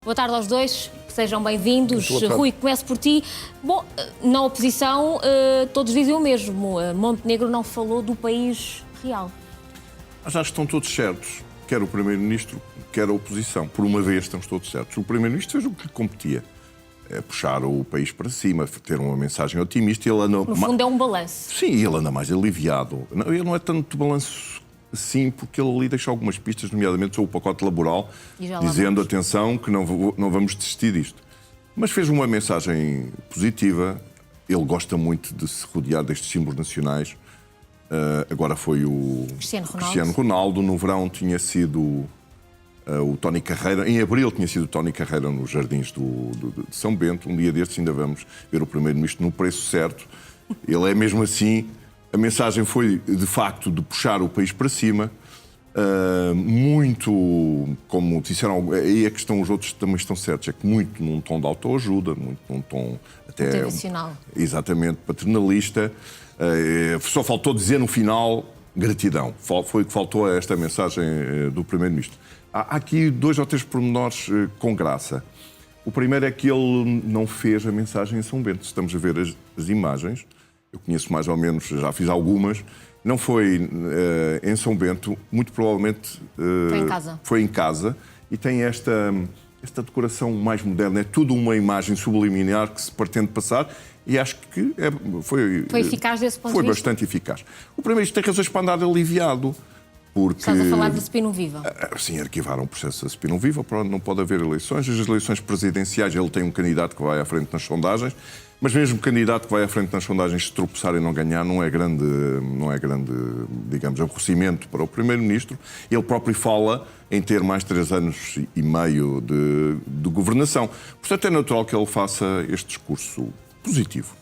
Boa tarde aos dois, sejam bem-vindos. Rui, começo por ti. Bom, na oposição todos dizem o mesmo. Montenegro não falou do país real. Mas acho que estão todos certos, quer o Primeiro-Ministro, quer a oposição. Por uma vez estamos todos certos. O Primeiro-Ministro fez o que lhe competia. É puxar o país para cima, ter uma mensagem otimista. Ele anda... No fundo é um balanço. Sim, ele anda mais aliviado. Ele não é tanto balanço assim, porque ele ali deixa algumas pistas, nomeadamente sobre o pacote laboral, dizendo, atenção, que não vamos desistir disto. Mas fez uma mensagem positiva. Ele gosta muito de se rodear destes símbolos nacionais. Agora foi o Cristiano Ronaldo. No verão tinha sido o Tony Carreira. Em abril tinha sido o Tony Carreira nos jardins de São Bento. Um dia destes ainda vamos ver o Primeiro-Ministro no preço certo. Ele é mesmo assim. A mensagem foi, de facto, de puxar o país para cima. Muito, como disseram, aí é que os outros também estão certos, é que muito num tom de autoajuda, muito num tom até... Tradicional. Exatamente, paternalista. Só faltou dizer no final gratidão. Foi o que faltou a esta mensagem do Primeiro-Ministro. Há aqui dois ou três pormenores com graça. O primeiro é que ele não fez a mensagem em São Bento. Estamos a ver as imagens. Eu conheço mais ou menos, já fiz algumas. Não foi em São Bento, muito provavelmente foi em casa. E tem esta decoração mais moderna. É tudo uma imagem subliminar que se pretende passar e acho que foi eficaz desse ponto de vista? Foi bastante eficaz. O Primeiro-Ministro tem razões para andar aliviado. Porque... Estás a falar de Spin Viva? Sim, arquivaram o processo de Spin Viva, não pode haver eleições. As eleições presidenciais, ele tem um candidato que vai à frente nas sondagens, mas mesmo o candidato que vai à frente nas sondagens, se tropeçar e não ganhar, não é grande, digamos, aborrecimento para o Primeiro-Ministro. Ele próprio fala em ter mais 3 anos e meio de governação. Portanto, é natural que ele faça este discurso positivo.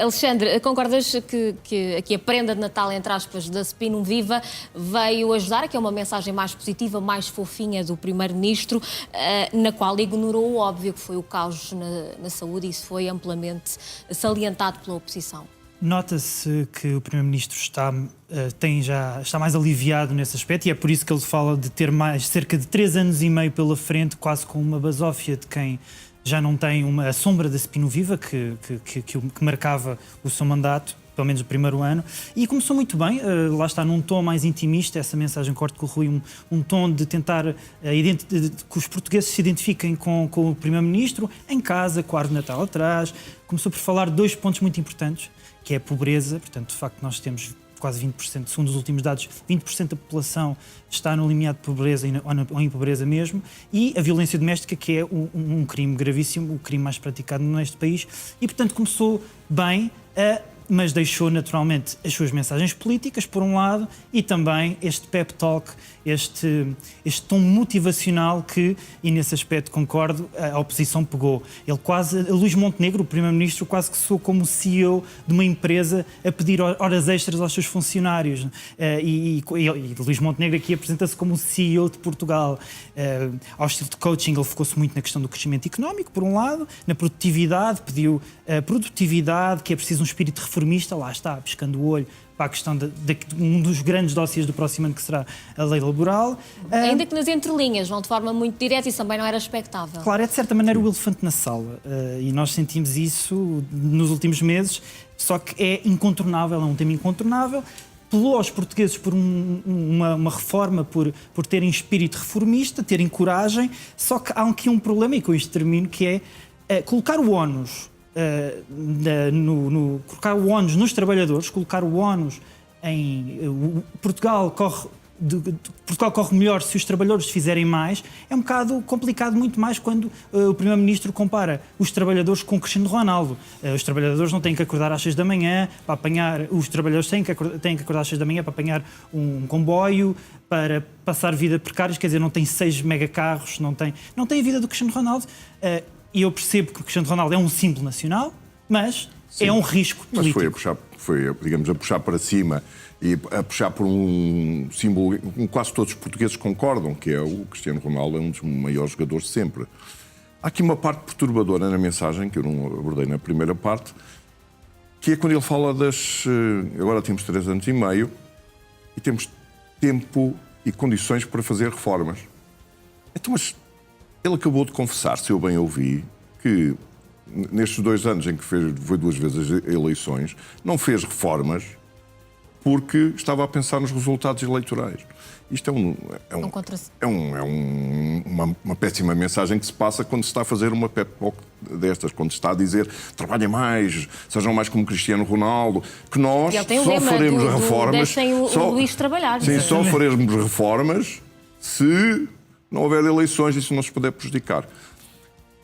Alexandre, concordas que aqui a prenda de Natal, entre aspas, da Spin Viva veio ajudar, que é uma mensagem mais positiva, mais fofinha do Primeiro-Ministro, na qual ignorou o óbvio, que foi o caos na saúde, e isso foi amplamente salientado pela oposição? Nota-se que o Primeiro-Ministro está mais aliviado nesse aspecto, e é por isso que ele fala de ter cerca de 3 anos e meio pela frente, quase com uma basófia de quem já não tem a sombra da Spin Viva que marcava o seu mandato, pelo menos o primeiro ano, e começou muito bem, lá está, num tom mais intimista, essa mensagem corte com o Rui, um tom de tentar que os portugueses se identifiquem com o Primeiro-Ministro, em casa, com a árvore de Natal atrás. Começou por falar de 2 pontos muito importantes, que é a pobreza. Portanto, de facto, nós temos quase 20%, segundo os últimos dados, 20% da população está no limiar de pobreza ou em pobreza mesmo, e a violência doméstica, que é um crime gravíssimo, o crime mais praticado neste país, e portanto começou bem, mas deixou naturalmente as suas mensagens políticas, por um lado, e também este pep talk, este tom motivacional que, e nesse aspecto concordo, a oposição pegou. Luís Montenegro, o Primeiro-Ministro, quase que soou como o CEO de uma empresa a pedir horas extras aos seus funcionários. E Luís Montenegro aqui apresenta-se como o CEO de Portugal. Ao estilo de coaching, ele focou-se muito na questão do crescimento económico, por um lado, na produtividade, pediu produtividade, que é preciso um espírito reformista, lá está, piscando o olho para a questão de um dos grandes dossiês do próximo ano, que será a lei laboral. Ainda que nas entrelinhas, não de forma muito direta, isso também não era expectável. Claro, é de certa maneira o elefante na sala, e nós sentimos isso nos últimos meses, só que é incontornável, é um tema incontornável. Apelou aos portugueses por uma reforma, por terem espírito reformista, terem coragem, só que há aqui um problema, e com isto termino, que é colocar o ónus colocar o ónus nos trabalhadores, colocar o ónus em Portugal corre melhor se os trabalhadores fizerem mais. É um bocado complicado, muito mais quando o Primeiro-Ministro compara os trabalhadores com o Cristiano Ronaldo. Os trabalhadores não têm que acordar às 6 da manhã para apanhar, os trabalhadores têm que acordar às 6 da manhã para apanhar um comboio, para passar vida precários, quer dizer, não tem 6 megacarros, não tem a vida do Cristiano Ronaldo. E eu percebo que o Cristiano Ronaldo é um símbolo nacional, mas sim, é um risco político. Mas foi a puxar para cima e a puxar por um símbolo que quase todos os portugueses concordam, que é o Cristiano Ronaldo, é um dos maiores jogadores de sempre. Há aqui uma parte perturbadora na mensagem, que eu não abordei na primeira parte, que é quando ele fala agora temos 3 anos e meio e temos tempo e condições para fazer reformas. Então, mas Ele acabou de confessar, se eu bem ouvi, que nestes 2 anos em que foi 2 vezes as eleições, não fez reformas porque estava a pensar nos resultados eleitorais. Isto uma péssima mensagem que se passa quando se está a fazer uma pep talk destas, quando se está a dizer trabalhem mais, sejam mais como Cristiano Ronaldo, que nós só faremos reformas. Só faremos reformas se não houver eleições e se não se puder prejudicar.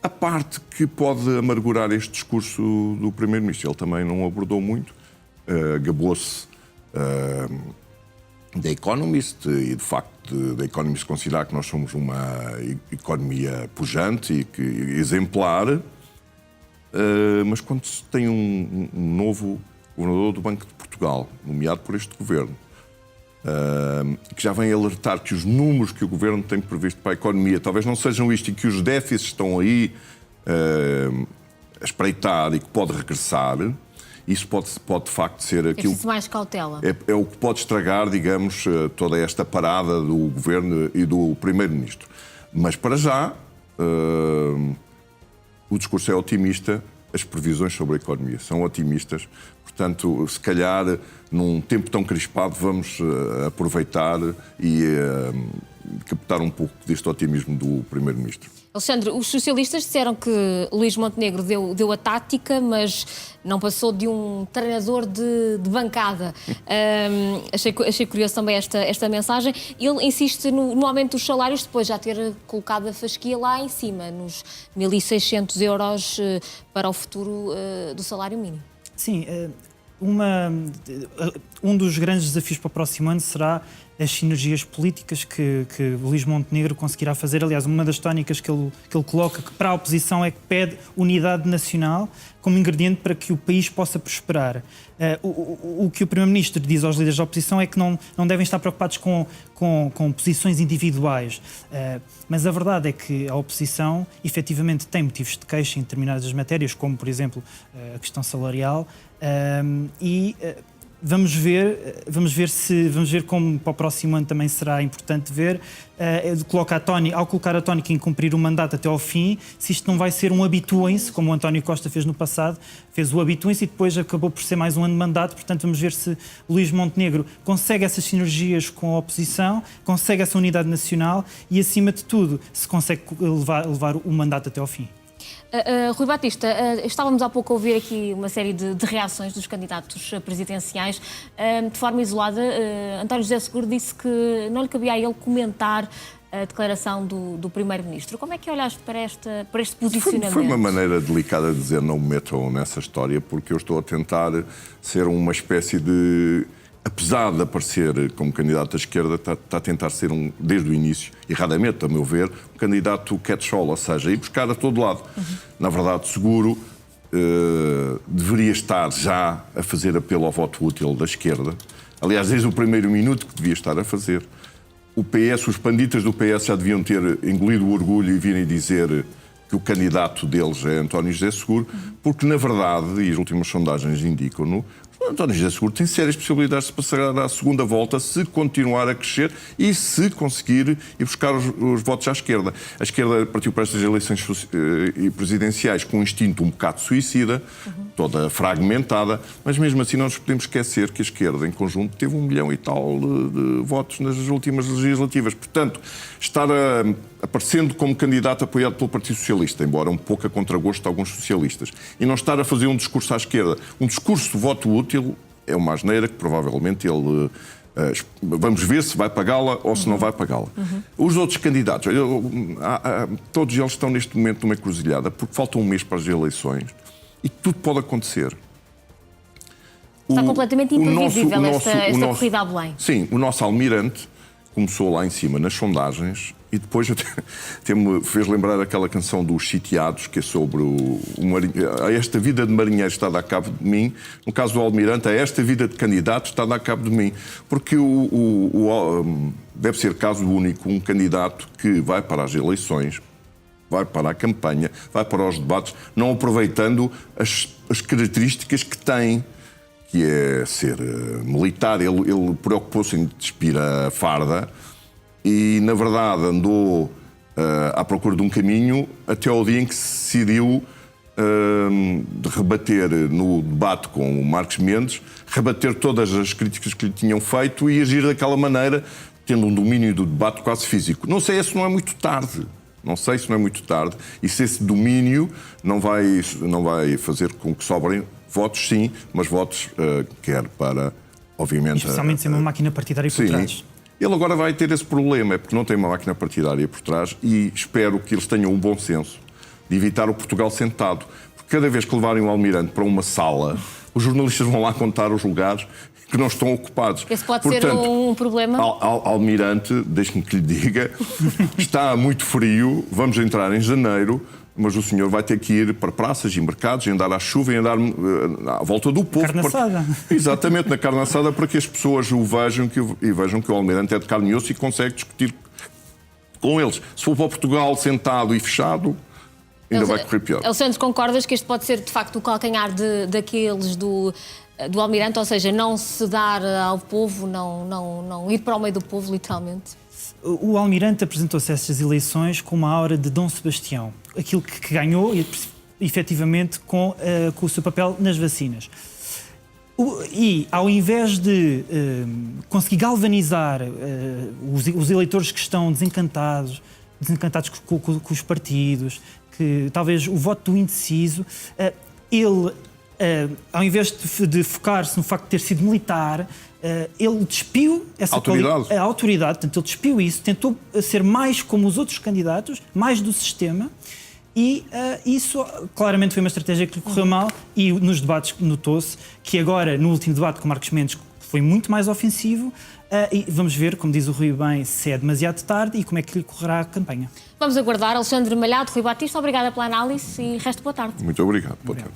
A parte que pode amargurar este discurso do Primeiro-Ministro, ele também não abordou muito, gabou-se da Economist e, de facto, da Economist considerar que nós somos uma economia pujante e que exemplar, mas quando se tem um novo governador do Banco de Portugal, nomeado por este governo, que já vem alertar que os números que o governo tem previsto para a economia talvez não sejam isto e que os déficits estão aí a espreitar e que pode regressar, isso pode de facto ser aquilo... É preciso mais cautela. É o que pode estragar, digamos, toda esta parada do governo e do Primeiro-Ministro. Mas para já, o discurso é otimista, as previsões sobre a economia são otimistas. Portanto, se calhar, num tempo tão crispado, vamos aproveitar e captar um pouco deste otimismo do Primeiro-Ministro. Alexandre, os socialistas disseram que Luís Montenegro deu a tática, mas não passou de um treinador de bancada. Achei curioso também esta mensagem. Ele insiste no aumento dos salários, depois já ter colocado a fasquia lá em cima, nos 1.600 euros para o futuro do salário mínimo. Sim, um dos grandes desafios para o próximo ano será as sinergias políticas que Luís Montenegro conseguirá fazer. Aliás, uma das tónicas que ele coloca que para a oposição é que pede unidade nacional como ingrediente para que o país possa prosperar. O que o Primeiro-Ministro diz aos líderes da oposição é que não devem estar preocupados com posições individuais. Mas a verdade é que a oposição efetivamente tem motivos de queixa em determinadas matérias, como, por exemplo, a questão salarial, Vamos ver como para o próximo ano também será importante ver, ao colocar a tónica em cumprir o mandato até ao fim, se isto não vai ser um habituem-se, como o António Costa fez no passado, fez o habituem-se e depois acabou por ser mais um ano de mandato. Portanto, vamos ver se Luís Montenegro consegue essas sinergias com a oposição, consegue essa unidade nacional e, acima de tudo, se consegue levar o mandato até ao fim. Rui Batista, estávamos há pouco a ouvir aqui uma série de reações dos candidatos presidenciais. De forma isolada, António José Seguro disse que não lhe cabia a ele comentar a declaração do Primeiro-Ministro. Como é que olhaste para este posicionamento? Foi uma maneira delicada de dizer não me metam nessa história, porque eu estou a tentar ser uma espécie de... Apesar de aparecer como candidato à esquerda, está a tentar ser, desde o início, erradamente, a meu ver, um candidato catch-all, ou seja, ir buscar a todo lado. Na verdade, Seguro deveria estar já a fazer apelo ao voto útil da esquerda. Aliás, desde o primeiro minuto que devia estar a fazer. O PS, os panditas do PS já deviam ter engolido o orgulho e virem dizer que o candidato deles é António José Seguro, porque, na verdade, e as últimas sondagens indicam-no, António José Seguro tem sérias possibilidades de passar à segunda volta se continuar a crescer e se conseguir ir buscar os votos à esquerda. A esquerda partiu para estas eleições presidenciais com um instinto um bocado suicida, toda fragmentada, mas mesmo assim não nos podemos esquecer que a esquerda, em conjunto, teve 1 milhão e tal de votos nas últimas legislativas. Portanto, estar aparecendo como candidato apoiado pelo Partido Socialista, embora um pouco a contragosto de alguns socialistas, e não estar a fazer um discurso à esquerda, um discurso de voto útil, é uma asneira que provavelmente ele... vamos ver se vai pagá-la ou se não vai pagá-la. Os outros candidatos, todos eles estão neste momento numa encruzilhada, porque falta um mês para as eleições e tudo pode acontecer. Está completamente imprevisível esta corrida a Belém. Sim, o nosso almirante começou lá em cima nas sondagens e depois até me fez lembrar aquela canção dos Sitiados, que é sobre esta vida de marinheiro está a dar cabo de mim. No caso do almirante, esta vida de candidato está a dar cabo de mim. Porque deve ser caso único um candidato que vai para as eleições, vai para a campanha, vai para os debates, não aproveitando as características que tem, que é ser militar. Ele preocupou-se em despir a farda e, na verdade, andou à procura de um caminho até ao dia em que se decidiu de rebater no debate com o Marcos Mendes, rebater todas as críticas que lhe tinham feito e agir daquela maneira, tendo um domínio do debate quase físico. Não sei se não é muito tarde. Não sei se não é muito tarde e se esse domínio não vai fazer com que sobrem votos, sim, mas votos quer para, obviamente... Especialmente sem uma máquina partidária por trás. Ele agora vai ter esse problema, é porque não tem uma máquina partidária por trás e espero que eles tenham um bom senso de evitar o Portugal sentado. Porque cada vez que levarem o Almirante para uma sala, os jornalistas vão lá contar os lugares que não estão ocupados. Esse pode ser um problema? Almirante, deixe-me que lhe diga, está muito frio, vamos entrar em janeiro, mas o senhor vai ter que ir para praças e mercados, e andar à chuva e andar à volta do povo. Carne assada. Exatamente, na carne assada, para que as pessoas o vejam e vejam que o Almirante é de carne e osso e consegue discutir com eles. Se for para Portugal sentado e fechado, ainda vai correr pior. Alexandre, concordas que este pode ser, de facto, o calcanhar daqueles do Almirante, ou seja, não se dar ao povo, não ir para o meio do povo, literalmente? O Almirante apresentou-se a estas eleições com uma aura de Dom Sebastião, aquilo que ganhou, efetivamente, com o seu papel nas vacinas. E, ao invés de conseguir galvanizar os eleitores que estão desencantados com os partidos, que talvez o voto do indeciso, ele, ao invés de focar-se no facto de ter sido militar, ele despiu essa autoridade, portanto, ele despiu isso, tentou ser mais como os outros candidatos, mais do sistema, e isso claramente foi uma estratégia que lhe correu mal, e nos debates notou-se que agora, no último debate com Marcos Mendes, foi muito mais ofensivo, e vamos ver, como diz o Rui bem, se é demasiado tarde e como é que lhe correrá a campanha. Vamos aguardar. Alexandre Malhado, Rui Batista, obrigada pela análise e resto boa tarde. Muito obrigado. Boa tarde.